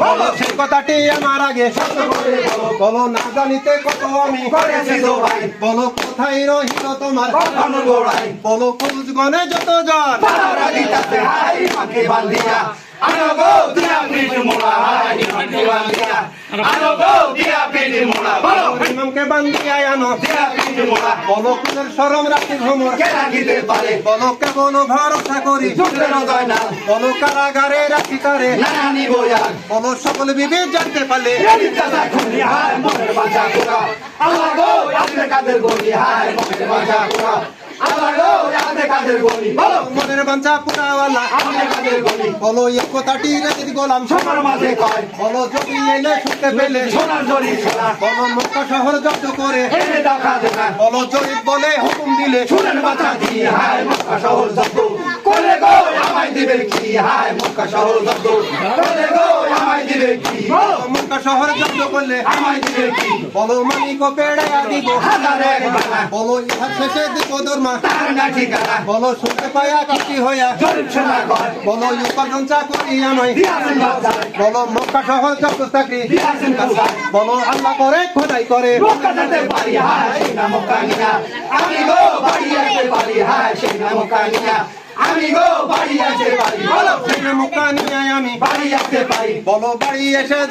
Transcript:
বলো সেই কথাটি আমার আগে বলো না জানিতে কত আমি বলো কোথায় রহিল তোমার বলো খোঁজ গনে যত জন ইমামকে বান্ধিয়া আনো বলো কুলের শরম রাখি ভ্রমণ বলো কেবল ভরসা করি বলো কারাগারে রাখি কারে বলো সকল বিবেক জানতে পারলে মনের বাঞ্ছা পুরাওয়ালা বলো এক কথাটি রেজিদ গোলাম সবার মাঝে কয় বলো যদি এলে শুনতে পেলে বলো মক্কা শহর জব্দ করে বলো জরিপ বলে হুকুম দিলে শুনেন বাঁচা দিয়ে হায় মক্কা শহর জব্দ করে গো আমায় দিবে কি হায় মক্কা শহর জব্দ করে গো আমায় দিবে কি মক্কা শহর জব্দ করলে আমায় দিবে কি বলো মানিক পেড়া দিব হাজারে বলো ইহার শেষে দিব দরমা তার না ঠিকানা বলো শুনতে পায়া কি হইয়া জরিপ শোনা কর বলো উপার্জন চাকরি আমায় বলো মক্কা শহর জব্দ চাকরি বলো আল্লাহ করে খোদাই করে মক্কা যেতে পারি হায় সেই না মক্কা নিয়া আমি গো বাড়ি আসতে পারি হায় সেই না মক্কা নিয়া আমি গো বাড়ি আসতে পারি বলো সেই না মক্কা নিয়া আমি বাড়ি আসতে পারি বলো বাড়ি এসে